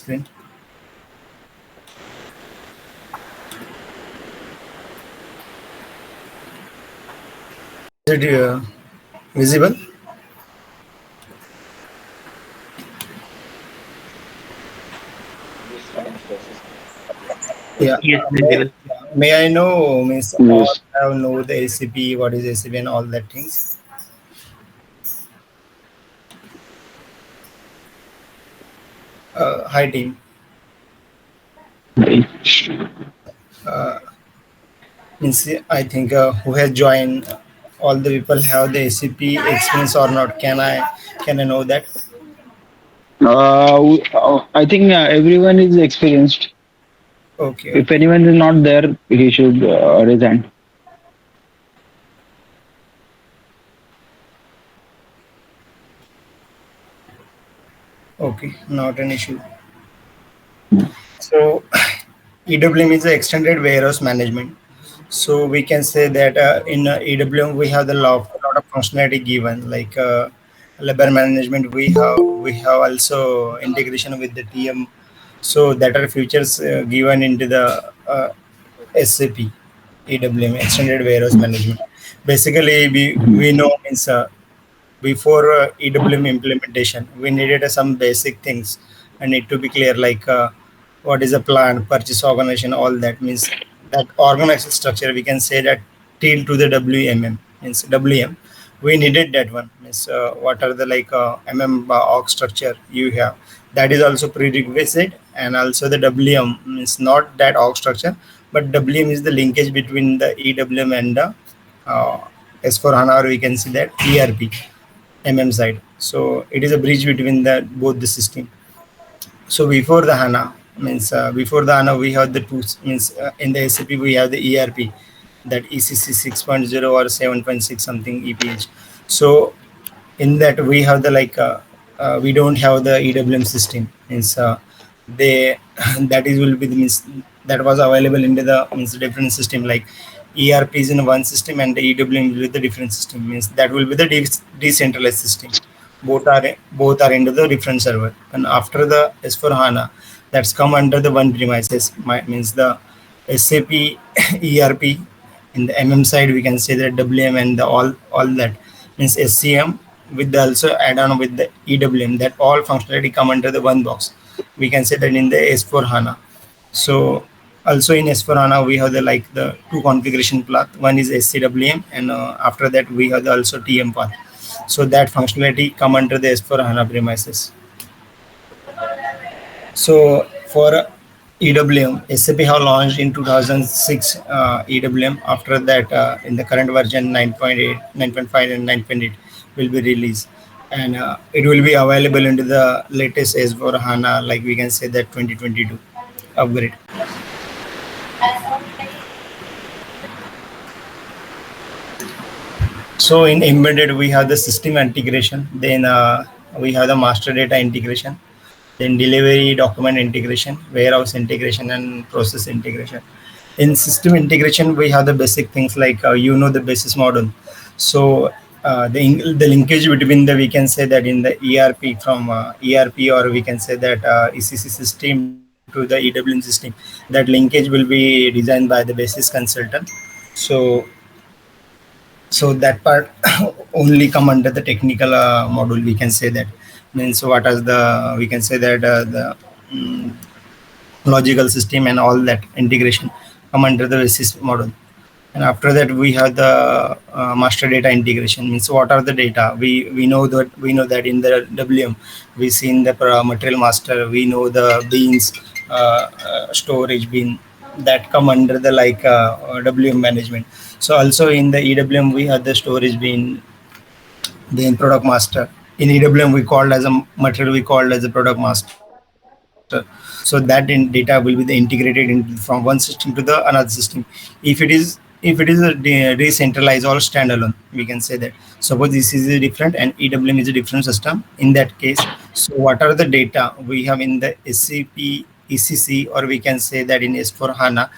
screen. Is it visible? Yeah. Yes, May, visible. may I know, means all Yes. have know the ACP, what is ACP and all that things? Hi team. Right. Uh, Means I think who has joined, all the people have the ACP experience or not? Can I know that? I think everyone is experienced. Okay, If okay, anyone is not there, he should resign. okay, not an issue. So EWM is the extended warehouse management. So we can say that in EWM we have the lot of functionality given, like labor management. We have also integration with the TM. So that are features given into the SAP EWM, extended warehouse management. Basically, we know means before EWM implementation, we needed some basic things and need to be clear, like what is a plan, purchase organization, all that means that organization structure. We can say that till to the WMM means WM. We needed that one means what are the like org structure you have. That is also prerequisite, and also the WM means not that org structure, but WM is the linkage between the EWM and the uh, S4 HANA, or we can see that ERP side. So it is a bridge between the both the system. So before the HANA means before the HANA we have the tools means in the SAP we have the ERP, that ECC 6.0 or 7.6 something EPH. So in that we have the like we don't have the EWM system means they that is will be the means that was available into the means different system, like ERP is in one system and the EWM will be the different system, means that will be the decentralized system. Both are into the different server, and after the S4 HANA, that's come under the one premises. Means the SAP ERP. In the side we can say that WM and the all that means SCM, with the also add on with the EWM, that all functionality come under the one box. We can say that in the S4 HANA. So also in S4 HANA we have the like the two configuration path. One is SCWM, and after that we have the also TM path. So that functionality come under the S4 HANA premises. So for EWM, SAP have launched in 2006 EWM. After that, in the current version 9.8, 9.5, and 9.8 will be released, and it will be available into the latest S4 HANA, like we can say that 2022 upgrade. So in embedded, we have the system integration. Then we have the master data integration. Then delivery document integration, warehouse integration, and process integration. In system integration, we have the basic things like the basis model. So the linkage between the, we can say that in the ERP, from ERP, or we can say that ECC system to the EWM system, that linkage will be designed by the basis consultant. So that part only come under the technical module, we can say that. Means what is the, we can say that mm, logical system and all that integration come under the basis model. And after that we have the master data integration. Means what are the data, we know that in the WM we see in the material master, we know the beans, storage bin, that come under the like WM management. So also in the EWM we have the storage bin, then product master. In EWM we called as a material, we called as a product master. So that in data will be the integrated from one system to the another system. If it is a decentralized or standalone, we can say that. Suppose this is a different and EWM is a different system. In that case, so what are the data we have in the SCP ECC, or we can say that in S4 HANA.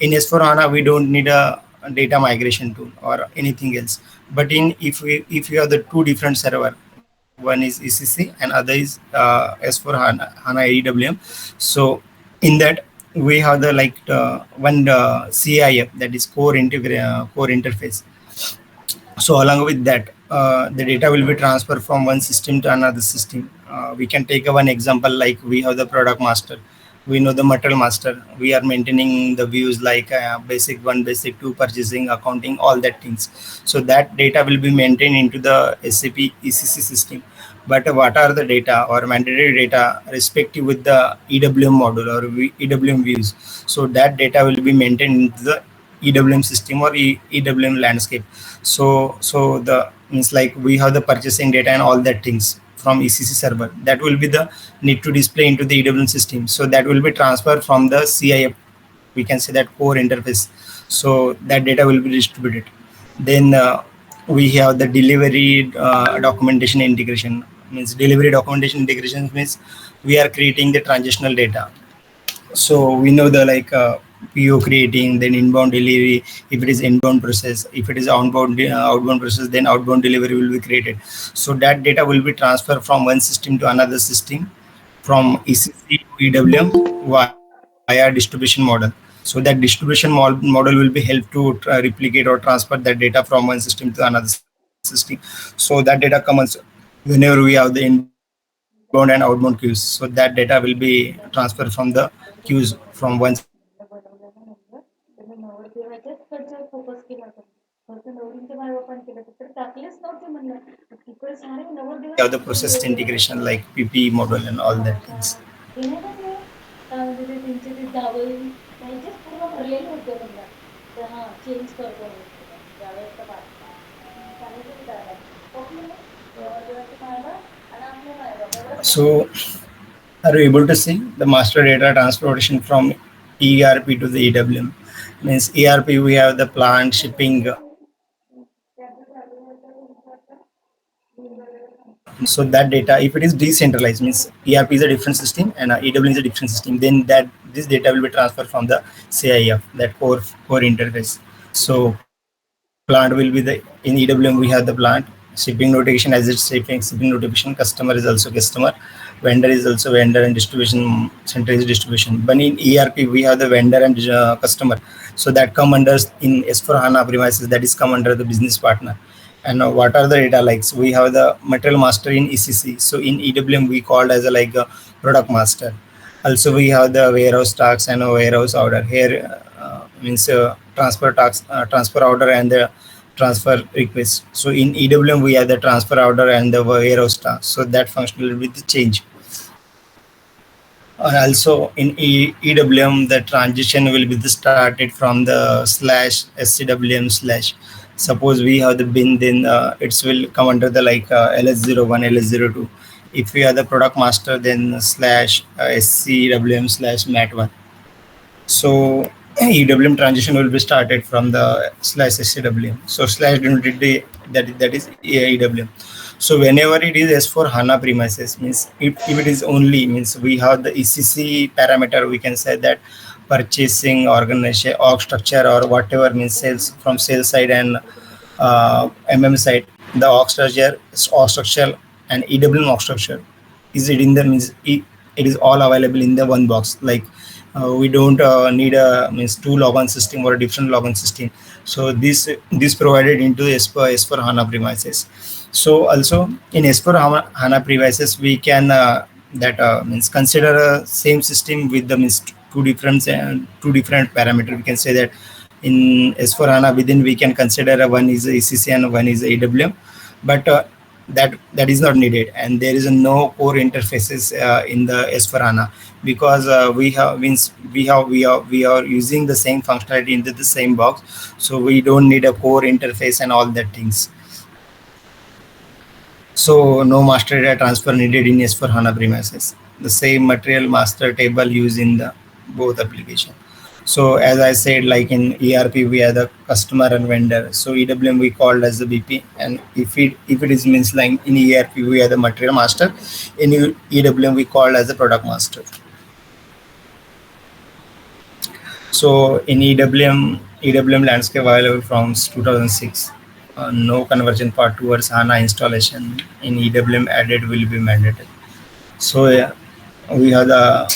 In S4 HANA we don't need a data migration tool or anything else. But in, if you have the two different server, one is ECC and other is S4 HANA EWM. So in that we have the like one CIF, that is core interface. So along with that, the data will be transferred from one system to another system. We can take one example, like we have the product master, we know the material master, we are maintaining the views like basic one, basic two, purchasing, accounting, all that things. So that data will be maintained into the SAP ECC system. But what are the data or mandatory data respective with the EWM module or EWM views? So that data will be maintained into the EWM system or EWM landscape. So the means like we have the purchasing data and all that things from ECC server, that will be the need to display into the EWM system. So that will be transferred from the CIF, we can say that core interface. So that data will be distributed. Then we have the delivery documentation integration. Means delivery documentation integration means we are creating the transitional data. So we know the like PO creating, then inbound delivery. If it is inbound process, if it is outbound process, then outbound delivery will be created. So that data will be transferred from one system to another system, from ECC to EWM via distribution model. So that distribution model will be help to replicate or transfer that data from one system to another system. So that data comes whenever we have the inbound and outbound queues. So that data will be transferred from the queues from one system to another system. So we have the process integration like PP model and all that things. So in EWM, we have the plant, shipping, notification, SSD, WM, so we have the process integration like PP model and all that things. काय म्हणजे ते त्यांचे ते जावई त्यांचेच पूर्ण भरलेले होते म्हणलं तर हां चेंज करतो म्हणून तुला जावयाचा पाठ सांगितलं त्याला ओके देवाचे मायबा आणि आपले मायबा बरोबर का नाही So are you able to see the master data transportation from ERP to the EWM? Means ERP we have the plant, shipping. So that data, if it is decentralized, means ERP is a different system and EWM is a different system, then that this data will be transferred from the CIF, that core interface. So plant will be the, in EWM we have the plant, shipping notification as it's shipping notification, customer is also customer, vendor is also vendor, and distribution center is distribution. But in ERP we have the vendor and customer. So that come under in S4 HANA premises, that is come under the business partner. And what are the data likes? We have the material master in ECC. So in EWM we called as a like a product master. Also we have the warehouse tax and a warehouse order. Here means transfer tax, transfer order and the transfer request. So in EWM we have the transfer order and the warehouse tax. So that function will be the change. And also in EWM, the transition will be started from the slash SCWM slash. Suppose we have the bin, then it will come under the like LS01, LS02. If we are the product master, then slash SCWM slash MAT1. So EWM transition will be started from the slash SCWM. So slash denoted that is EWM. So whenever it is S4 HANA premises, means if it is only, means we have the ECC parameter, we can say that purchasing, organization, org structure, or whatever, means sales from sales side and side, the org structure and EWM org structure is it in the, means it is all available in the one box. Like we don't need a means two login system or a different login system. So this provided into S4 HANA premises. So also in S4 HANA premises we can that means consider a same system with the means two different parameter. We can say that in S4 HANA within we can consider one is ECC and one is AWM, but that is not needed, and there is no core interfaces in the S4 HANA, because we are using the same functionality into the same box, so we don't need a core interface and all that things. So no master data transfer needed in S4 HANA premises. The same material master table used in the both application. So as I said, like in ERP we have the customer and vendor. So EWM we called as the BP, and if it is means like in ERP we have the material master, in EWM we called as the product master. So in EWM landscape available from 2006. no conversion part towards HANA installation in EWM added will be mandated. So yeah, we have the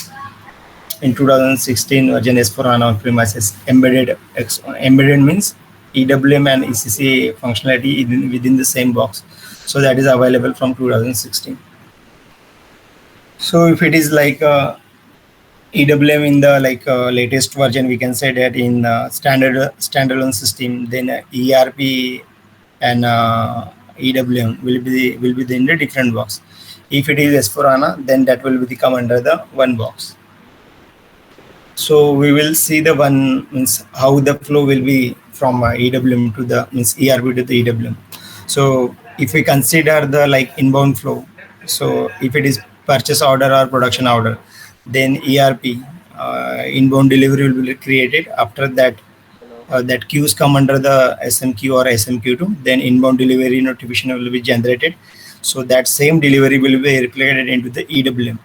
in 2016 version S for HANA on premises embedded means EWM and ECC functionality within the same box. So that is available from 2016. So if it is like EWM in the like latest version, we can say that in standalone system, then ERP and EWM will be in the different box. If it is S4HANA, then that will be come under the one box. So we will see the one means how the flow will be from EWM to the means ERP to the EWM. So if we consider the like inbound flow, so if it is purchase order or production order, then ERP inbound delivery will be created. After that, that queues come under the SMQ or SMQ2. Then inbound delivery notification will be generated. So that same delivery will be replicated into the EWM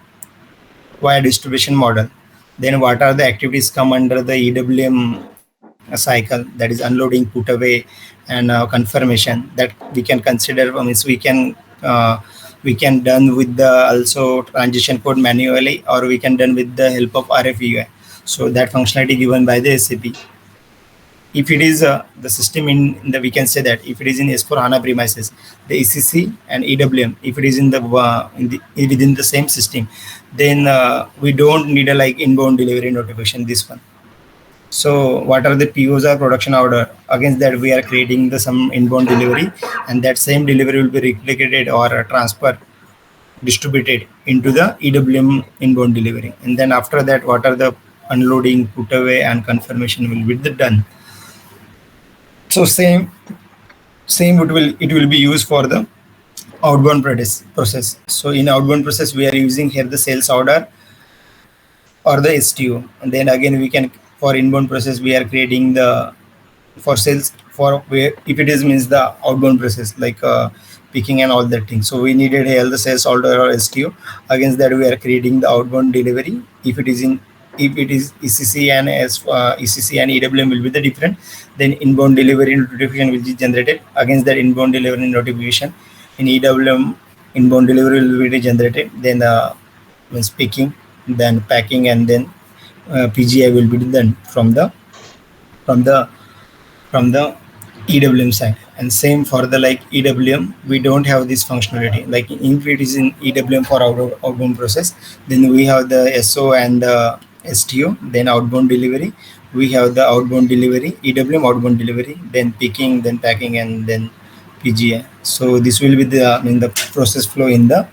via distribution model. Then what are the activities come under the EWM cycle, that is unloading, put away, and confirmation that we can consider. Means we can done with the also transition code manually, or we can done with the help of RFUI. So that functionality given by the SAP. If it is the system in the, we can say that if it is in S4 HANA premises, the ECC and EWM, if it is in the within the same system, then we don't need a like inbound delivery notification. This one. So what are the POs or production order? Against that we are creating the some inbound delivery, and that same delivery will be replicated or transfer distributed into the EWM inbound delivery. And then after that, what are the unloading, put away, and confirmation will be done. So it will be used for the outbound process. So in outbound process, we are using here the sales order or the STO, and then again we can for inbound process we are creating the for sales for where if it is means the outbound process like picking and all that thing. So we needed here the sales order or STO. Against that we are creating the outbound delivery. If it is ECC and ECC and EWM will be the different, then inbound delivery notification will be generated. Against that inbound delivery notification in EWM, inbound delivery will be generated. Then means picking, then packing, and then PGI will be done from the from the EWM side. And same for the like EWM, we don't have this functionality. Like if it is in EWM for outbound process, then we have the SO and the STO, then outbound delivery. We have the outbound delivery, EWM outbound delivery, then picking, then packing, and then PGI. So this will be the in the process flow in the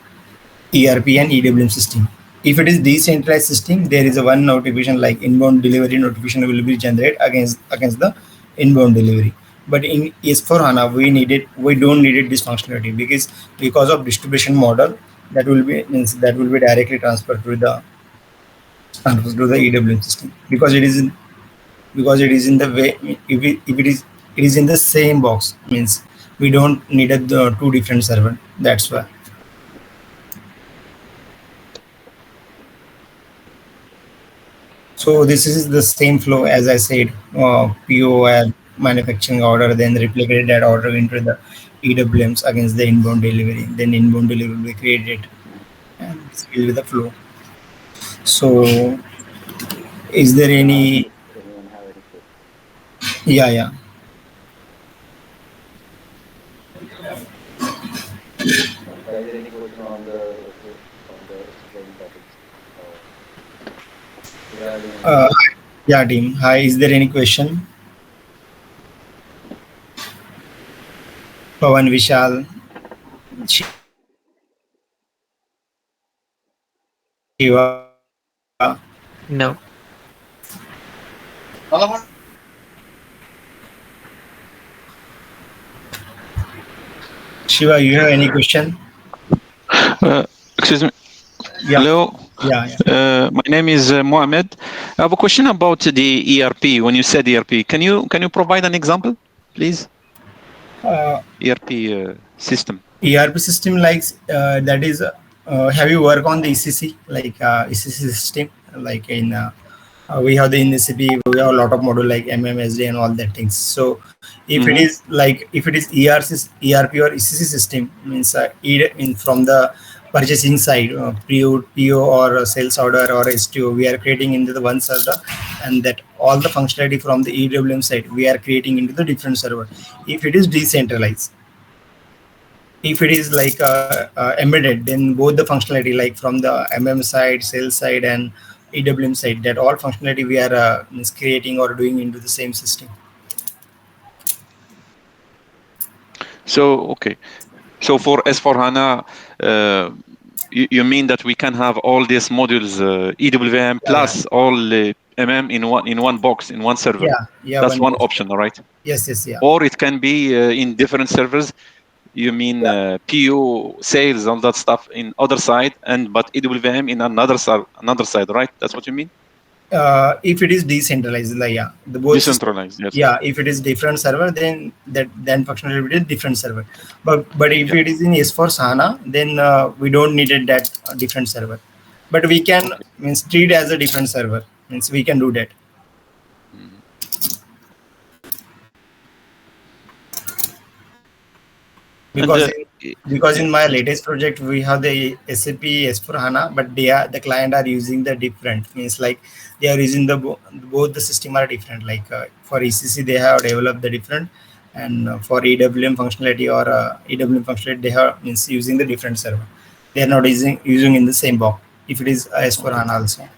ERP and EWM system. If it is decentralized system, there is a one notification like inbound delivery notification will be generated against the inbound delivery. But in S4 HANA, we don't needed this functionality because of distribution model that will be directly transferred to the EWM system because it is in the way if it is in the same box means we don't need two different server. That's why. So this is the same flow as I said, PO and manufacturing order, then replicate that order into the EWMs against the inbound delivery. Then inbound delivery will be created, and this will be the flow. So is there any? Yeah, yeah. Uh, yeah, team. Hi. Is there any question? Pawan, Vishal, Shiva. No. Shiva, you have any question? Excuse me. Yeah. Hello. Yeah, yeah. My name is Mohamed. I have a question about the ERP. When you said ERP, can you provide an example, please? ERP system. ERP system like that is. Have you worked on the ECC like ECC system like in We have the in SAP, we have a lot of module like MMSD and all that things. So if it Mm-hmm. is like if it is ERP or ECC system means from the purchasing side, PO or sales order or STO, we are creating into the one server, and that all the functionality from the EWM side we are creating into the different server. If it is decentralized, if it is like embedded, then both the functionality like from the side, sales side, and EWM side, that all functionality we are is creating or doing into the same system. So, okay. So for S4HANA, you mean that we can have all these modules, EWM Yeah, yeah, plus all in one box, in one server? yeah. That's One one box. option, all right? Yes, yes, yeah, Or it can be in different servers. You mean yeah. PO, sales, all that stuff in other side, and but EWM in another side, right? That's what you mean? If it is decentralized, like yeah, the both system. Decentralized, yes. Yeah, if it is different server, then functionality will be different server. But if Yeah. it is in S4 HANA, then we don't need it that different server. But we can Okay. means treat as a different server. Means we can do that. Mhm. And because in, because yeah, in my yes. latest project we have the SAP S4 HANA, but the client are using the different, means like they are using the both the system are different. Like for ECC they have developed the different, and for EWM functionality or EWM functionality they have means using the different server. They are not using in the same box. If it is S4 Okay. HANA also,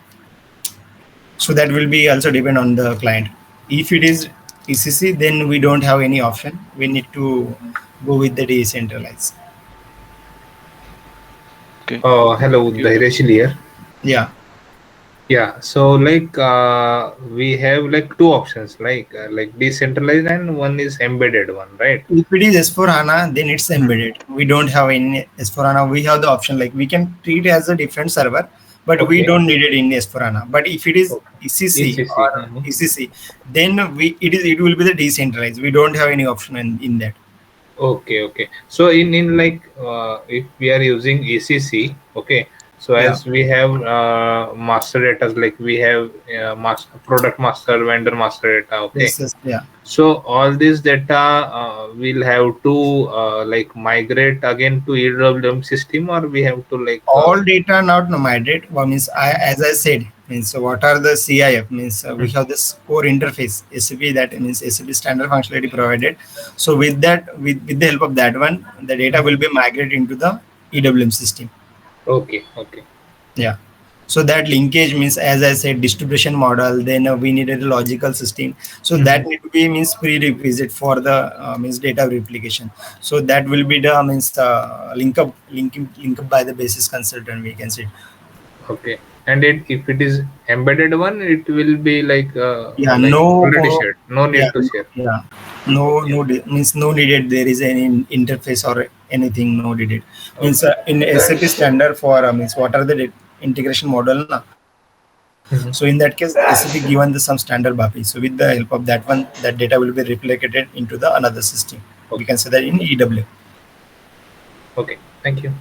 so that will be also depend on the client. If it is ECC, then we don't have any option. We need to go with the decentralized. Okay. Hello, You, Dhairesh here. Yeah. Yeah, so we have like two options, like decentralized and one is embedded one, right? If it is S4 HANA, then it's Mhm. embedded. We don't have any S4 HANA. We have the option like we can treat it as a different server, but we Okay, don't need it in S4 HANA. But if it is okay. ECC ECC. or ECC, then it will be the decentralized. We don't have any option in that. Okay, okay. So in like if we are using ECC, okay. So Yeah. as we have master data, like we have master product master, vendor master data, okay. Yes. Yes. Yeah. So all this data will have to like migrate again to EWM system, or we have to All data not migrate. Well, means as I said, means what are the CIF, means we have this core interface SAP, that means SAP standard functionality provided. So with that, with the help of that one, the data will be migrated into the EWM system. okay, okay, Yeah. So that linkage means, as I said, distribution model. Then we needed a logical system. So that need to be means prerequisite for the means data replication. So that will be the means link up by the basis consultant. We can say. okay. And if it is embedded one, it will be Yeah. like No. already shared. No Yeah. need to share. Yeah. No. Okay, Means no needed. There is any interface or anything no needed. Means okay. in SAP standard for means what are the integration model na? So in that case, SAP given the some standard BAPI. So with the help of that one, that data will be replicated into the another system. We can say that in Okay, EW. okay. Thank you.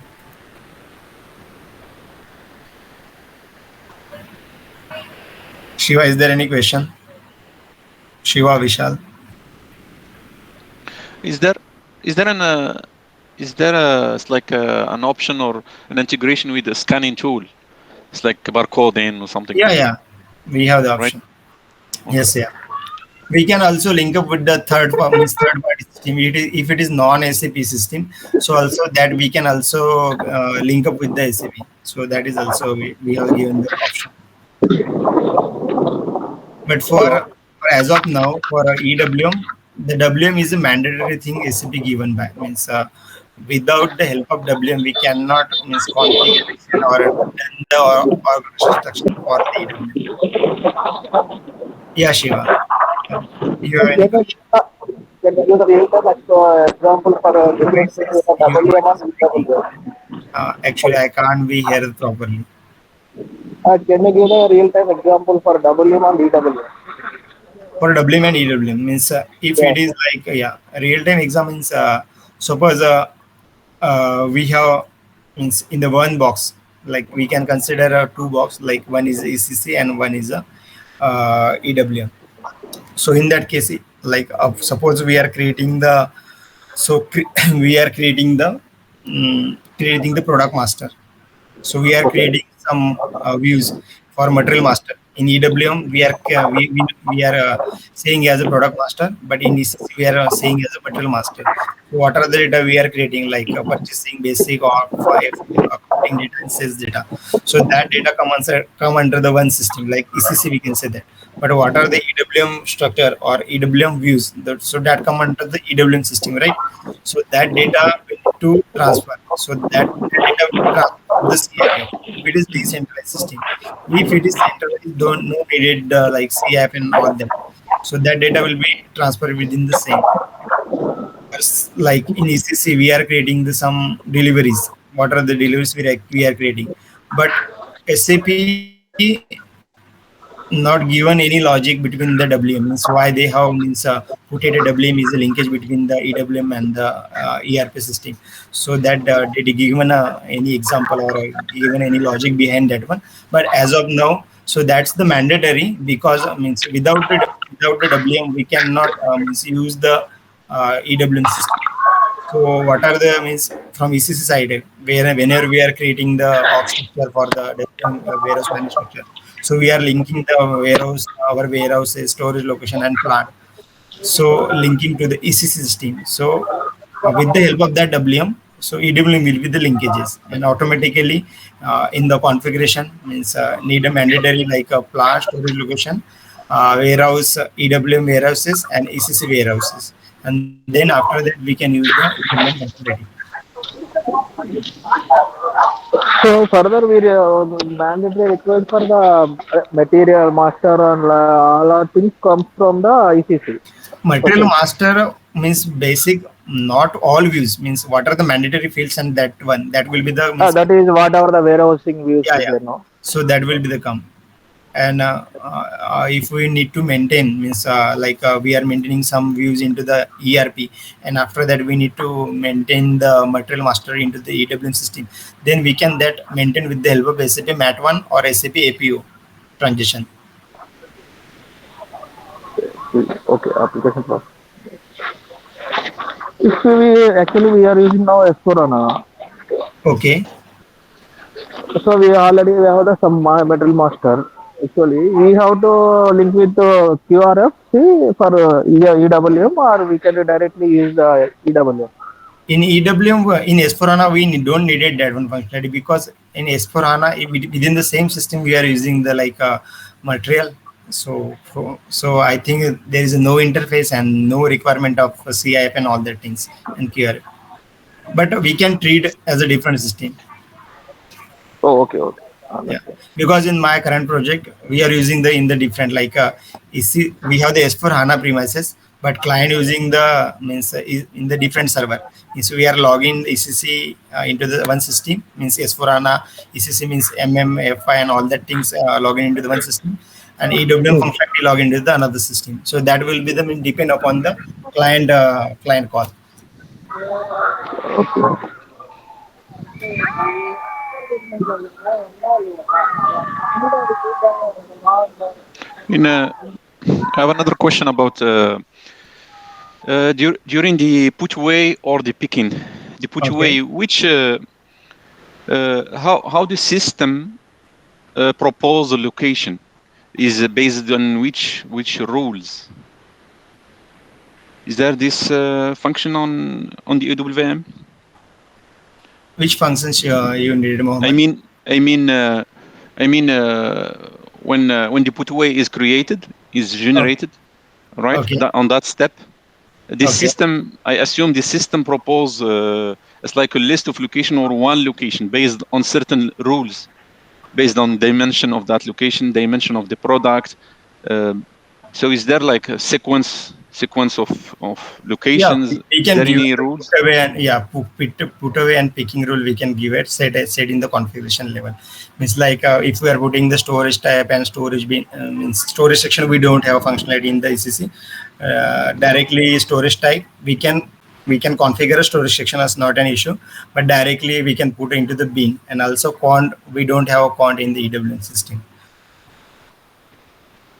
Shiva, is there any question? Shiva, Vishal. is there is there an is there a it's like an option or an integration with a scanning tool? It's like barcoding or something Yeah, like that, yeah. We have the right? option. Okay. Yes, yeah. We can also link up with the means third party system. If it is non SAP system, so also that we can also link up with the SAP. So that is also we have given the option. But for as of now, for EWM, the WM is a mandatory thing SAP given by, means without the help of WM, we cannot means configuration or done the organization structure for the EWM. Yeah, Shiva. You have any Can you question? give the real-time example for Your voice difference is between your WM voice is and breaking. EWM? Actually, I can't be heard properly. Can you give a real-time example for WM and EWM? For WM and EWM means if it Yes. is like yeah, real time exam means suppose we have means in the one box, like we can consider a two box, like one is ECC and one is a EWM. So in that case, like suppose we are creating the we are creating the product master. So we are Okay. creating some views for material master. In EWM, we are saying as a product master, but in ECC we are saying as a material master. So what are the data we are creating, like purchasing, basic, or FO, accounting data, and sales data. So that data come under the one system, like ECC we can say that. But what are the EWM structure or EWM views? So that come under the EWM system, right? So that data we need to transfer. So that data will be transferred to the CIF. If it is decentralized system, if it is centralized, don't no needed like CIF and all that. So that data will be transferred within the same. Like in ECC, we are creating some deliveries. What are the deliveries we are creating? But SAP not given any logic between the WM, means why they have put it a WM is a linkage between the EWM and the ERP system. So that did given any example or given any logic behind that one. But as of now, so that's the mandatory, because means without the WM we cannot use the EWM system. So what are the means from ECC side, where whenever we are creating the org structure for the warehouse management structure, so we are linking the warehouse, our warehouses, storage location, and plant. So linking to the ECC system. So with the help of that WM, so EWM will be the linkages, and automatically in the configuration means need a mandatory like a plant, storage location, warehouse, EWM warehouses, and ECC warehouses. And then after that we can use the EWM functionality. So further, we mandatory required for the material master and all our things comes from the ECC. Material Okay. master means basic, not all views, means what are the mandatory fields, and that one that will be the means. That is whatever the warehousing views Yeah, is yeah. there now. So that will be the come. And if we need to maintain means we are maintaining some views into the ERP, and after that we need to maintain the material master into the EWM system, then we can that maintain with the help of SAP MAT1 or SAP APO transition. Okay, application process. If we actually we are using now S4HANA, Okay. so we already have the some material master. Actually, we have to link with the QRF for EWM, or we can directly use the EWM. In EWM, in S4HANA, we don't needed that one functionality, because in S4HANA, within the same system, we are using the material. So I think there is no interface and no requirement of CIF and all that things and QRF. But we can treat as a different system. Oh, okay, okay. Yeah, Understand. because in my current project we are using the in the different we have the S4 HANA premises, but client using the means is in the different server. Means we are logging ECC into the one system, means S4 HANA ECC means FI and all that things logging into the one system, and EWM Hmm. functionality log into the another system. So that will be the depend upon the client call. Okay. In I have another question about during the put away or the picking. The put away, Okay. which how the system propose the location is based on which rules? Is there this function on the EWM? Which functions you needed, I Mohammed? mean, when the put away is created, is Okay. generated, right? Okay. On that step, the Okay. system, I assume the system propose it's like a list of location or one location based on certain rules, based on dimension of that location, dimension of the product. So is there like a sequence of Yeah, locations? we Is can there give any it a rules? put away and yeah, put away and picking rule. We can give it set in the configuration level. Means if we are putting the storage type and storage bin means storage section, we don't have a functionality in the ECC. Directly storage type we can configure a storage section as not an issue, but directly we can put into the bin. And also quant, we don't have a quant in the EWM system.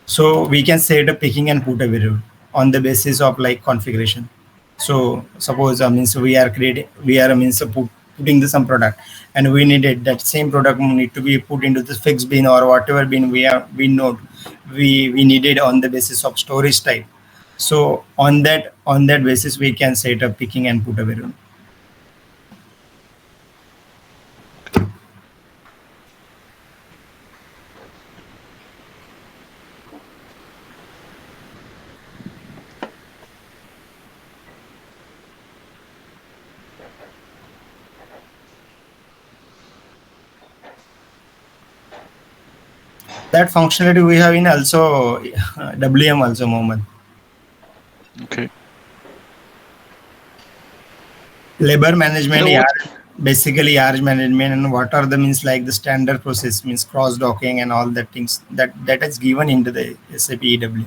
So we can set a picking and put away rule on the basis of like configuration. So suppose means we are means putting the some product, and we needed that same product need to be put into the fixed bin or whatever bin we know we needed on the basis of storage type. So on that basis we can set a picking and put away rule. That functionality we have in also WM also, Mohammed. Okay. Labor management, So yeah, what? basically yard management, and what are the means like the standard process means cross docking and all that things that is given into the SAP EWM.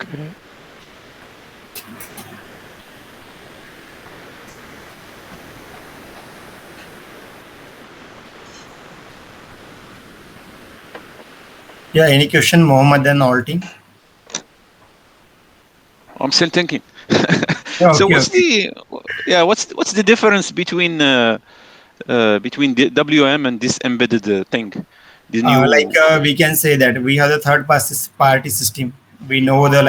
Okay. Yeah, any question, Mohammed and all team? I'm still thinking. Yeah, So okay, what's okay. what's the difference between the WM and this embedded thing, the new? We can say that we have the party system. We know the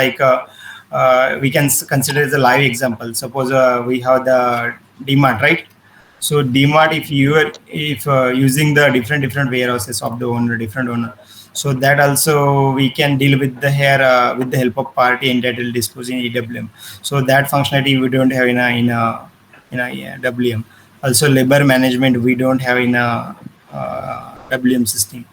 we can consider as a live example. Suppose we have the DMart, right? So DMart, if you are if using the different warehouses of the owner, different owner, so that also we can deal with the here with the help of party entitled dispose in EWM. So that functionality we don't have in a yeah, WM. Also labor management we don't have in a WM system.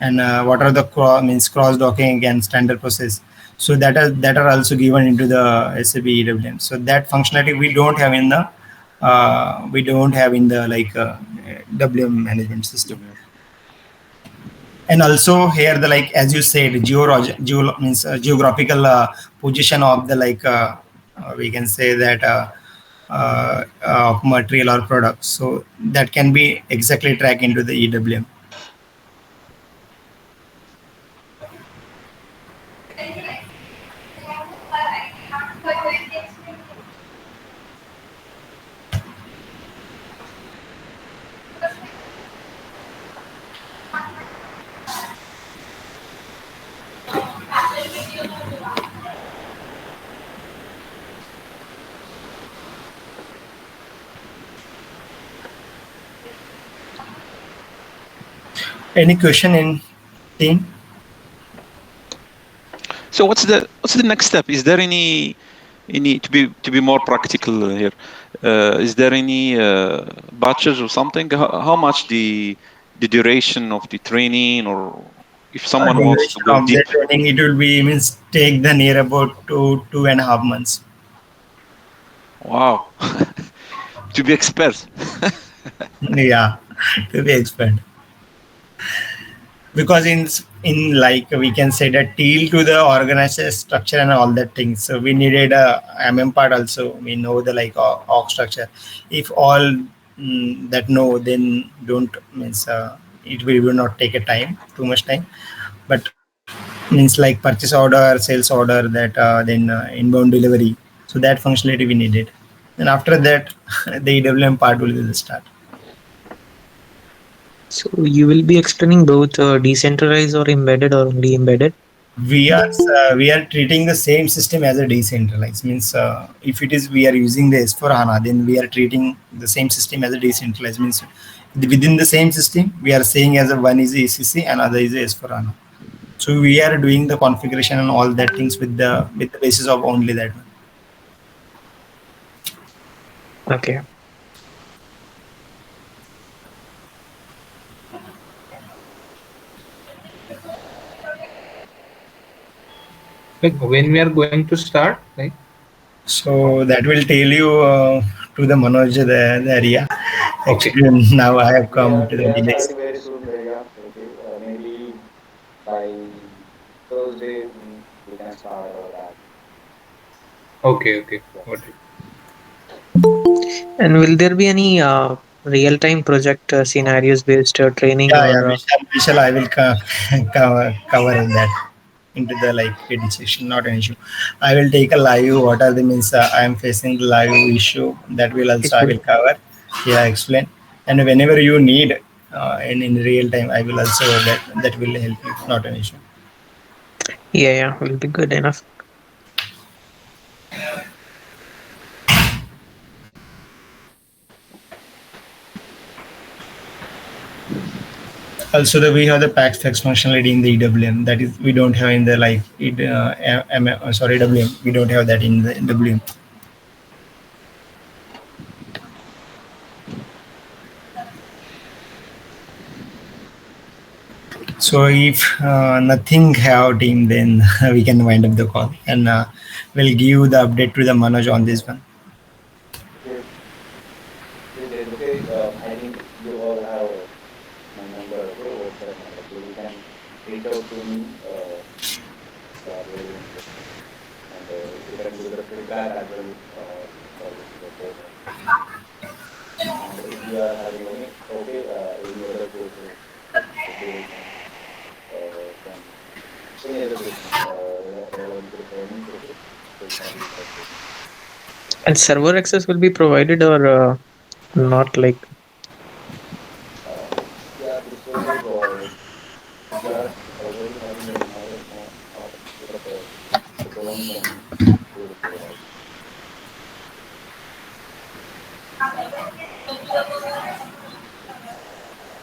And what are the means cross docking and standard process. So that are also given into the SAP EWM. So that functionality we don't have in the WM management system. WM. And also here the like as you said means geographical position of the we can say that of material or product. So that can be exactly tracked into the EWM. Any question in team? So what's the next step? Is there any to be more practical here? Is there any batches or something? How much the duration of the training, or if someone wants to Duration go of the deep? training, it will be means take the near about 2.5 months. Wow, to be expert. Yeah, to be expert. Because in like we can say that till to the organization structure and all that things. So we needed a MM part also. We know the like org structure. If all that know, then don't means will not take a time too much time. But means like purchase order, sales order, that then inbound delivery. So that functionality we needed. And after that, the EWM part will be the start. So you will be explaining both decentralized or embedded or only embedded? We are treating the same system as a decentralized means if it is we are using the S4 HANA, then we are treating the same system as a decentralized means within the same system we are saying as a one is ECC and other is S4 HANA. So we are doing the configuration and all that things with the basis of only that one. Okay. Like when we are going to start, like So that will tell you to the Manoj the area. okay. Actually, now I have come to We the are village. starting very soon, Bhaiya. Okay, maybe by Thursday we can start our batch. Okay, okay, Yeah. got it. And will there be any real-time project scenarios based training Yeah, yeah, or Vishal, I will cover that into the like PD section, not an issue. I will take a live. What are the means? I am facing the live issue that will also I will issue? cover. Yeah, explain. And whenever you need in real time, I will also that will help you. Not an issue. Yeah, yeah, will be good enough. Also, we have the patch flex functionality in the EWM that is we don't have in the like sorry WM. We don't have that in the WM. So if nothing have team, then we can wind up the call and we'll give the update to the Manoj on this one. Yes, yes, yes. Okay. I think you all have my number. Okay, WhatsApp number. So you can reach out to me regarding this, and you can give the feedback as well for this project. And if you are having any other questions, updates, and any other questions relevant to the trainings, okay, so you can reach out to me. And server access will be provided or not like Yeah, this will be provided. If you are already having the knowledge of the domain, then we will provide.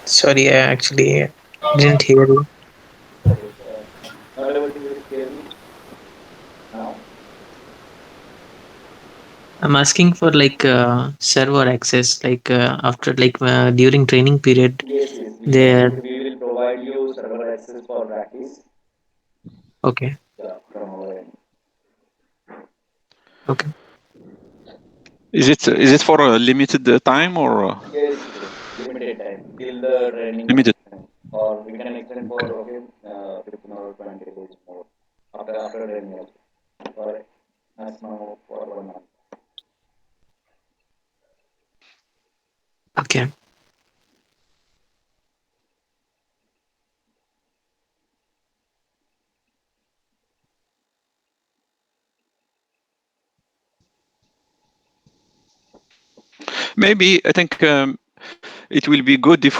sorry, I actually didn't hear you. Okay, not able to hear me now. I'm asking for like server access, like after like during training period. Yes, yes, There. we will provide you server access for practice. Okay. Yeah, from our end. Okay. Is it for a limited time or Yes, yes, limited time till the training limited? end, or we can extend for Okay. 15 or 20 days more after training also, or maximum for 1 month. Okay. Maybe I think it will be good if